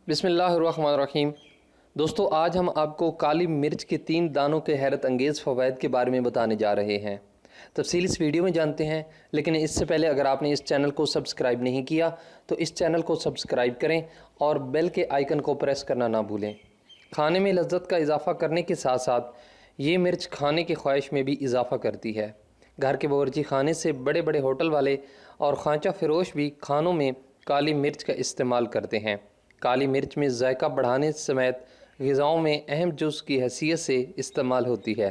بسم اللہ الرحمن الرحیم۔ دوستو، آج ہم آپ کو کالی مرچ کے 3 دانوں کے حیرت انگیز فوائد کے بارے میں بتانے جا رہے ہیں۔ تفصیل اس ویڈیو میں جانتے ہیں، لیکن اس سے پہلے اگر آپ نے اس چینل کو سبسکرائب نہیں کیا تو اس چینل کو سبسکرائب کریں اور بیل کے آئیکن کو پریس کرنا نہ بھولیں۔ کھانے میں لذت کا اضافہ کرنے کے ساتھ ساتھ یہ مرچ کھانے کی خواہش میں بھی اضافہ کرتی ہے۔ گھر کے باورچی خانے سے بڑے بڑے ہوٹل والے اور خانچہ فروش بھی کھانوں میں کالی مرچ کا استعمال کرتے ہیں۔ کالی مرچ میں ذائقہ بڑھانے سمیت غذاؤں میں اہم جز کی حیثیت سے استعمال ہوتی ہے۔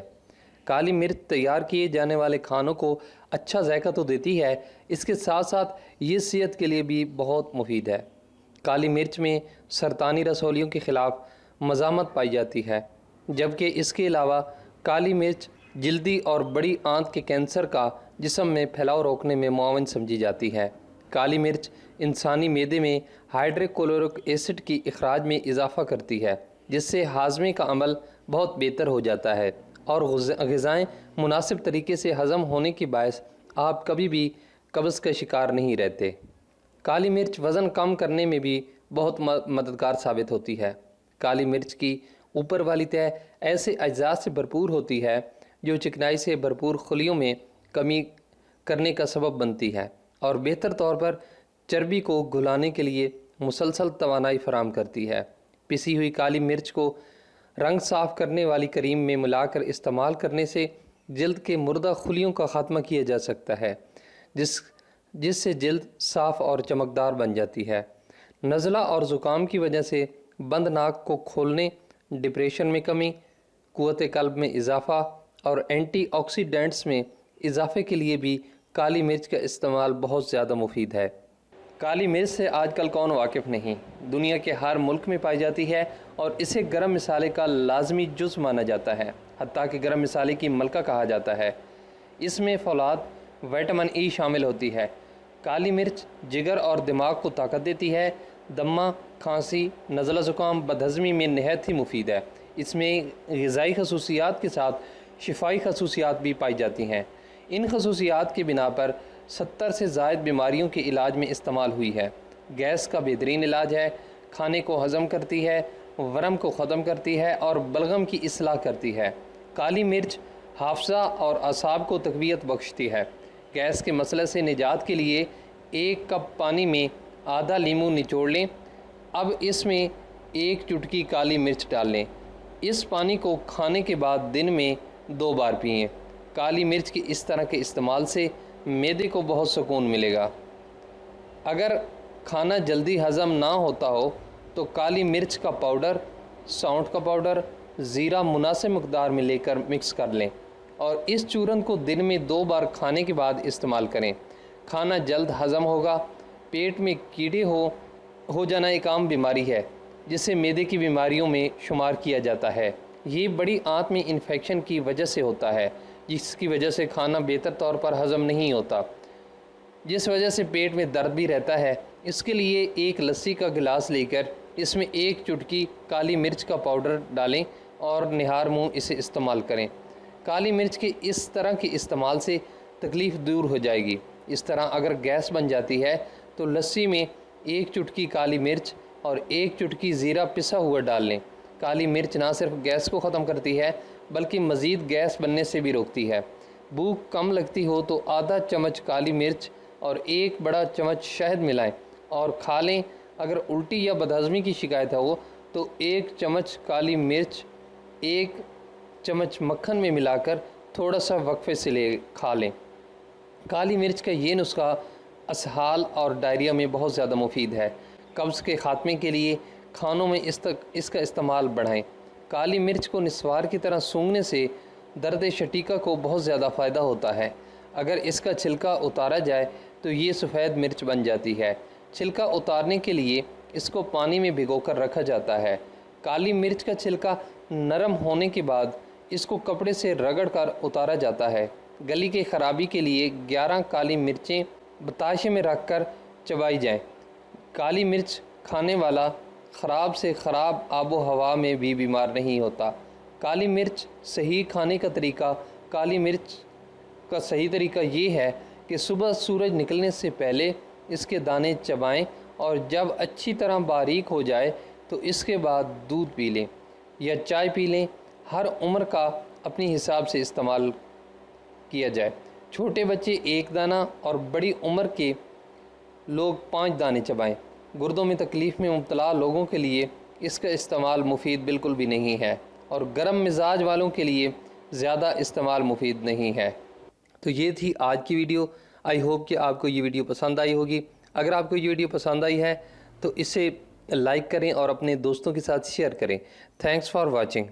کالی مرچ تیار کیے جانے والے کھانوں کو اچھا ذائقہ تو دیتی ہے، اس کے ساتھ ساتھ یہ صحت کے لیے بھی بہت مفید ہے۔ کالی مرچ میں سرطانی رسولیوں کے خلاف مزاحمت پائی جاتی ہے، جبکہ اس کے علاوہ کالی مرچ جلدی اور بڑی آنت کے کینسر کا جسم میں پھیلاؤ روکنے میں معاون سمجھی جاتی ہے۔ کالی مرچ انسانی معدے میں ہائڈروکلورک ایسڈ کی اخراج میں اضافہ کرتی ہے، جس سے ہاضمے کا عمل بہت بہتر ہو جاتا ہے اور غذائیں مناسب طریقے سے ہضم ہونے کے باعث آپ کبھی بھی قبض کا شکار نہیں رہتے۔ کالی مرچ وزن کم کرنے میں بھی بہت مددگار ثابت ہوتی ہے۔ کالی مرچ کی اوپر والی تہہ ایسے اجزاء سے بھرپور ہوتی ہے جو چکنائی سے بھرپور خلیوں میں کمی کرنے کا سبب بنتی ہے اور بہتر طور پر چربی کو گھلانے کے لیے مسلسل توانائی فراہم کرتی ہے۔ پسی ہوئی کالی مرچ کو رنگ صاف کرنے والی کریم میں ملا کر استعمال کرنے سے جلد کے مردہ خلیوں کا خاتمہ کیا جا سکتا ہے، جس سے جلد صاف اور چمکدار بن جاتی ہے۔ نزلہ اور زکام کی وجہ سے بند ناک کو کھولنے، ڈپریشن میں کمی، قوت قلب میں اضافہ اور اینٹی آکسیڈنٹس میں اضافے کے لیے بھی کالی مرچ کا استعمال بہت زیادہ مفید ہے۔ کالی مرچ سے آج کل کون واقف نہیں، دنیا کے ہر ملک میں پائی جاتی ہے اور اسے گرم مسالے کا لازمی جز مانا جاتا ہے، حتیٰ کہ گرم مسالے کی ملکہ کہا جاتا ہے۔ اس میں فوائد وٹامن ای شامل ہوتی ہے۔ کالی مرچ جگر اور دماغ کو طاقت دیتی ہے۔ دمہ، کھانسی، نزلہ زکام، بدہضمی میں نہایت ہی مفید ہے۔ اس میں غذائی خصوصیات کے ساتھ شفائی خصوصیات بھی پائی جاتی ہیں۔ ان خصوصیات کی بنا پر 70 سے زائد بیماریوں کے علاج میں استعمال ہوئی ہے۔ گیس کا بہترین علاج ہے، کھانے کو ہضم کرتی ہے، ورم کو ختم کرتی ہے اور بلغم کی اصلاح کرتی ہے۔ کالی مرچ حافظہ اور اعصاب کو تقویت بخشتی ہے۔ گیس کے مسئلے سے نجات کے لیے 1 کپ پانی میں آدھا لیموں نچوڑ لیں۔ اب اس میں 1 چٹکی کالی مرچ ڈال لیں۔ اس پانی کو کھانے کے بعد دن میں 2 بار پئیں۔ کالی مرچ کے اس طرح کے استعمال سے معدے کو بہت سکون ملے گا۔ اگر کھانا جلدی ہضم نہ ہوتا ہو تو کالی مرچ کا پاؤڈر، سونٹ کا پاؤڈر، زیرہ مناسب مقدار میں لے کر مکس کر لیں اور اس چورن کو دن میں 2 بار کھانے کے بعد استعمال کریں۔ کھانا جلد ہضم ہوگا۔ پیٹ میں کیڑے ہو جانا ایک عام بیماری ہے جسے معدے کی بیماریوں میں شمار کیا جاتا ہے۔ یہ بڑی آنت میں انفیکشن کی وجہ سے ہوتا ہے، جس کی وجہ سے کھانا بہتر طور پر ہضم نہیں ہوتا، جس وجہ سے پیٹ میں درد بھی رہتا ہے۔ اس کے لیے 1 لسی کا گلاس لے کر اس میں 1 چٹکی کالی مرچ کا پاؤڈر ڈالیں اور نہار منہ اسے استعمال کریں۔ کالی مرچ کے اس طرح کے استعمال سے تکلیف دور ہو جائے گی۔ اس طرح اگر گیس بن جاتی ہے تو لسی میں 1 چٹکی کالی مرچ اور 1 چٹکی زیرہ پسا ہوا ڈال لیں۔ کالی مرچ نہ صرف گیس کو ختم کرتی ہے بلکہ مزید گیس بننے سے بھی روکتی ہے۔ بھوک کم لگتی ہو تو آدھا چمچ کالی مرچ اور 1 بڑا چمچ شہد ملائیں اور کھا لیں۔ اگر الٹی یا بدہضمی کی شکایت ہو تو 1 چمچ کالی مرچ 1 چمچ مکھن میں ملا کر تھوڑا سا وقفے سے کھا لیں۔ کالی مرچ کا یہ نسخہ اسہال اور ڈائریا میں بہت زیادہ مفید ہے۔ قبض کے خاتمے کے لیے کھانوں میں اس کا استعمال بڑھائیں۔ کالی مرچ کو نسوار کی طرح سونگھنے سے درد شٹیکا کو بہت زیادہ فائدہ ہوتا ہے۔ اگر اس کا چھلکا اتارا جائے تو یہ سفید مرچ بن جاتی ہے۔ چھلکا اتارنے کے لیے اس کو پانی میں بھگو کر رکھا جاتا ہے۔ کالی مرچ کا چھلکا نرم ہونے کے بعد اس کو کپڑے سے رگڑ کر اتارا جاتا ہے۔ گلی کی خرابی کے لیے 11 کالی مرچیں بتاشے میں رکھ کر چبائی جائیں۔ کالی مرچ کھانے والا خراب سے خراب آب و ہوا میں بھی بیمار نہیں ہوتا۔ کالی مرچ صحیح کھانے کا طریقہ کالی مرچ کا صحیح طریقہ یہ ہے کہ صبح سورج نکلنے سے پہلے اس کے دانے چبائیں اور جب اچھی طرح باریک ہو جائے تو اس کے بعد دودھ پی لیں یا چائے پی لیں۔ ہر عمر کا اپنی حساب سے استعمال کیا جائے۔ چھوٹے بچے 1 دانہ اور بڑی عمر کے لوگ 5 دانے چبائیں۔ گردوں میں تکلیف میں مبتلا لوگوں کے لیے اس کا استعمال مفید بالکل بھی نہیں ہے، اور گرم مزاج والوں کے لیے زیادہ استعمال مفید نہیں ہے۔ تو یہ تھی آج کی ویڈیو۔ آئی ہوپ کہ آپ کو یہ ویڈیو پسند آئی ہوگی۔ اگر آپ کو یہ ویڈیو پسند آئی ہے تو اسے لائک کریں اور اپنے دوستوں کے ساتھ شیئر کریں۔ Thanks for watching.